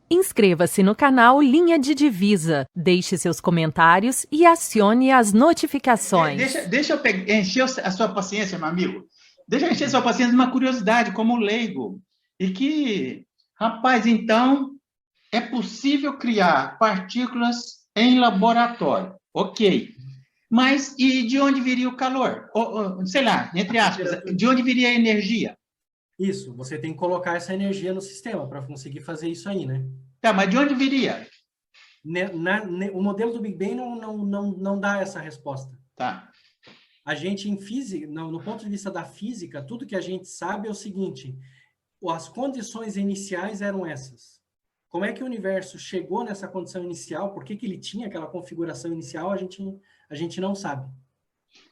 Inscreva-se no canal Linha de Divisa, deixe seus comentários e acione as notificações. Deixa eu encher a sua paciência, meu amigo. Deixa eu encher a sua paciência de uma curiosidade, como leigo. E que, rapaz, então, é possível criar partículas em laboratório. Ok. Mas e de onde viria o calor? Sei lá, entre aspas, de onde viria a energia? Isso, você tem que colocar essa energia no sistema para conseguir fazer isso aí, né? Tá, mas de onde viria? O modelo do Big Bang não dá essa resposta. Tá. A gente, em física, no ponto de vista da física, tudo que a gente sabe é o seguinte: as condições iniciais eram essas. Como é que o universo chegou nessa condição inicial? Por que ele tinha aquela configuração inicial? A gente não sabe.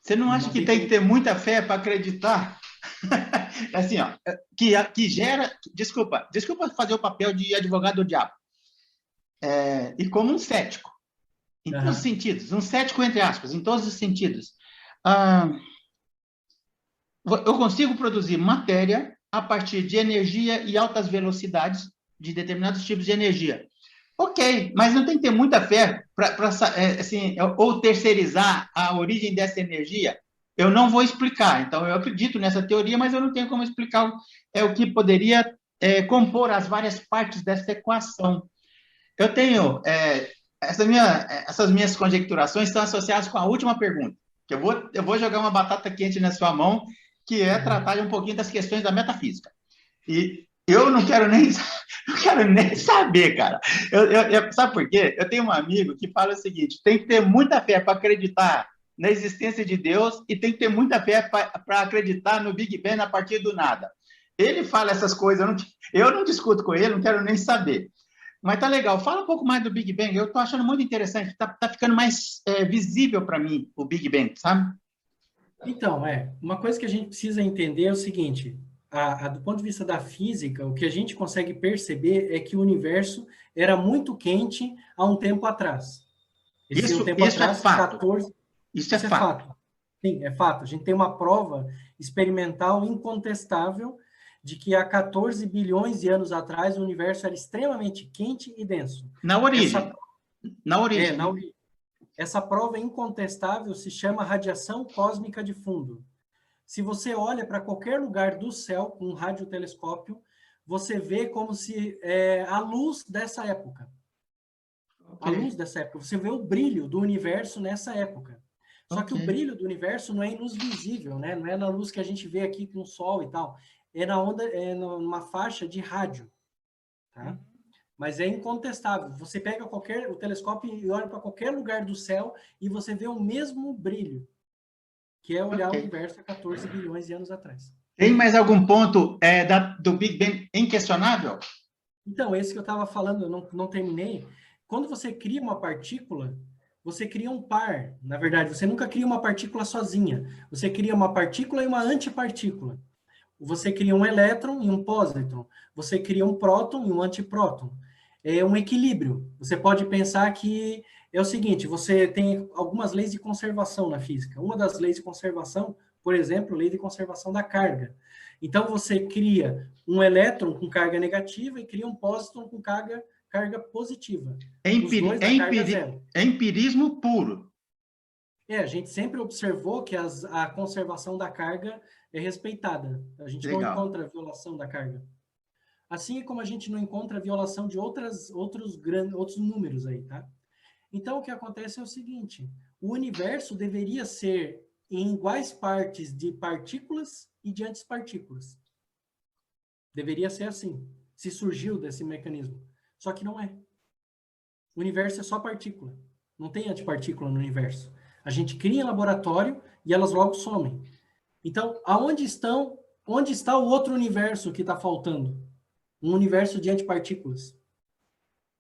Você não acha que tem que ter muita fé para acreditar? Assim, ó, que gera... Desculpa fazer o papel de advogado do diabo. E como um cético, em todos os sentidos, um cético entre aspas, em todos os sentidos. Eu consigo produzir matéria a partir de energia e altas velocidades de determinados tipos de energia. Ok, mas não tem que ter muita fé para assim, ou terceirizar a origem dessa energia. Eu não vou explicar. Então, eu acredito nessa teoria, mas eu não tenho como explicar o que poderia compor as várias partes dessa equação. Eu tenho... essas minhas conjecturações estão associadas com a última pergunta, que eu vou jogar uma batata quente na sua mão, que é tratar um pouquinho das questões da metafísica. E eu não quero nem saber, cara. Sabe por quê? Eu tenho um amigo que fala o seguinte: tem que ter muita fé para acreditar na existência de Deus e tem que ter muita fé para acreditar no Big Bang a partir do nada. Ele fala essas coisas, eu não discuto com ele, não quero nem saber. Mas tá legal. Fala um pouco mais do Big Bang. Eu tô achando muito interessante. Tá ficando mais visível para mim o Big Bang, sabe? Então, uma coisa que a gente precisa entender é o seguinte: do ponto de vista da física, o que a gente consegue perceber é que o universo era muito quente há um tempo atrás. Isso é fato. Isso é fato. Sim, é fato. A gente tem uma prova experimental incontestável de que há 14 bilhões de anos atrás o universo era extremamente quente e denso. Na origem. Na origem. Essa prova incontestável se chama radiação cósmica de fundo. Se você olha para qualquer lugar do céu com um radiotelescópio, você vê como se a luz dessa época. Okay. A luz dessa época. Você vê o brilho do universo nessa época. Só que o brilho do universo não é em luz visível, né? Não é na luz que a gente vê aqui com o Sol e tal. É numa faixa de rádio. Tá? Mas é incontestável. Você pega o telescópio e olha para qualquer lugar do céu e você vê o mesmo brilho, que é olhar o universo há 14 bilhões de anos atrás. Tem mais algum ponto do Big Bang inquestionável? Então, esse que eu estava falando, eu não terminei. Quando você cria uma partícula, você cria um par. Na verdade, você nunca cria uma partícula sozinha. Você cria uma partícula e uma antipartícula. Você cria um elétron e um pósitron. Você cria um próton e um antipróton. É um equilíbrio. Você pode pensar que é o seguinte: você tem algumas leis de conservação na física. Uma das leis de conservação, por exemplo, a lei de conservação da carga. Então, você cria um elétron com carga negativa e cria um pósitron com carga positiva. É empirismo puro. A gente sempre observou que a conservação da carga é respeitada. A gente não encontra violação da carga. Assim como a gente não encontra violação de outros números aí, tá? Então, o que acontece é o seguinte: o universo deveria ser em iguais partes de partículas e de antipartículas. Deveria ser assim, se surgiu desse mecanismo. Só que não é. O universo é só partícula. Não tem antipartícula no universo. A gente cria em laboratório e elas logo somem. Então, onde está o outro universo que está faltando? Um universo de antipartículas.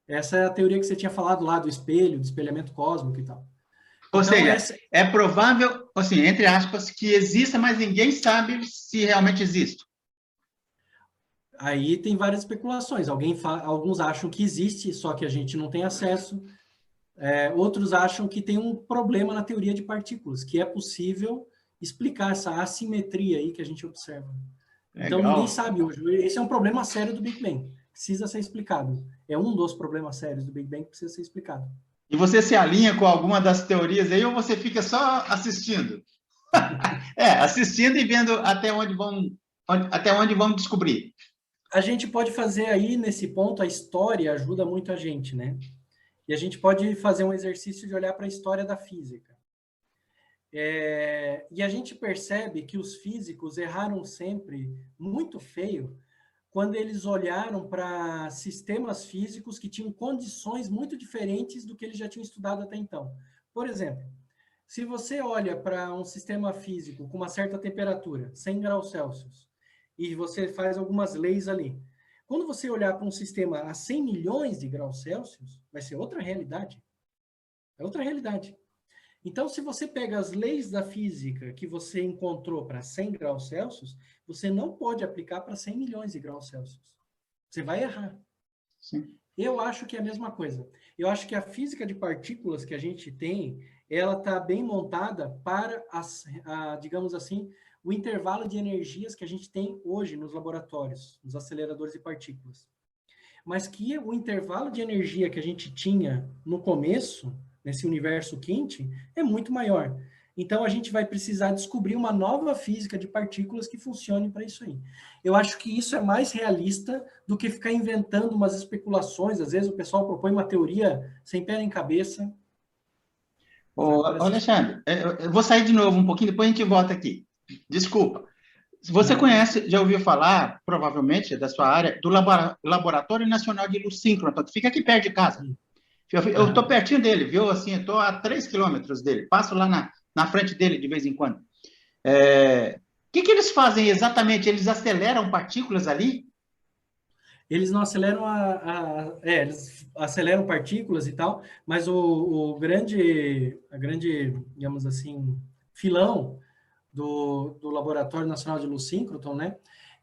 Essa é a teoria que você tinha falado lá do espelho, do espelhamento cósmico e tal. Ou seja, é provável, assim, entre aspas, que exista, mas ninguém sabe se realmente existe. Aí tem várias especulações. Alguns acham que existe, só que a gente não tem acesso. Outros acham que tem um problema na teoria de partículas, que é possível explicar essa assimetria aí que a gente observa. Então, ninguém sabe hoje. Esse é um problema sério do Big Bang. precisa ser explicado. É um dos problemas sérios do Big Bang que precisa ser explicado. E você se alinha com alguma das teorias aí ou você fica só assistindo? Assistindo e vendo até onde vão descobrir. A gente pode fazer aí, nesse ponto, a história ajuda muito a gente, né? E a gente pode fazer um exercício de olhar para a história da física. E a gente percebe que os físicos erraram sempre muito feio quando eles olharam para sistemas físicos que tinham condições muito diferentes do que eles já tinham estudado até então. Por exemplo, se você olha para um sistema físico com uma certa temperatura, 100 graus Celsius, e você faz algumas leis ali, quando você olhar para um sistema a 100 milhões de graus Celsius, vai ser outra realidade. É outra realidade. Então, se você pega as leis da física que você encontrou para 100 graus Celsius, você não pode aplicar para 100 milhões de graus Celsius. Você vai errar. Sim. Eu acho que é a mesma coisa. Eu acho que a física de partículas que a gente tem, ela está bem montada para, digamos assim, o intervalo de energias que a gente tem hoje nos laboratórios, nos aceleradores de partículas. Mas que o intervalo de energia que a gente tinha no começo, nesse universo quente, é muito maior. Então, a gente vai precisar descobrir uma nova física de partículas que funcione para isso aí. Eu acho que isso é mais realista do que ficar inventando umas especulações. Às vezes, o pessoal propõe uma teoria sem pé nem cabeça. Ô, Alexandre, eu vou sair de novo um pouquinho, depois a gente volta aqui. Desculpa. Você conhece, já ouviu falar, provavelmente, da sua área, do Laboratório Nacional de Luz Síncrona, que fica aqui perto de casa. Eu estou pertinho dele, viu? Assim, eu estou a 3 quilômetros dele. Passo lá na frente dele de vez em quando. O que eles fazem exatamente? Eles aceleram partículas ali? Eles não aceleram eles aceleram partículas e tal, mas a grande, digamos assim, filão do Laboratório Nacional de Luz Síncroton, né?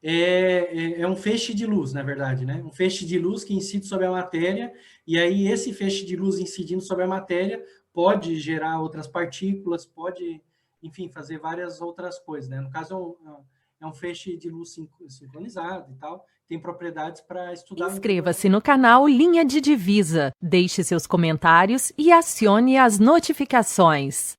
É um feixe de luz, na verdade, né? Um feixe de luz que incide sobre a matéria, e aí esse feixe de luz incidindo sobre a matéria pode gerar outras partículas, pode, enfim, fazer várias outras coisas, né? No caso, é um feixe de luz sincronizado e tal, tem propriedades para estudar... Inscreva-se no canal Linha de Divisa, deixe seus comentários e acione as notificações.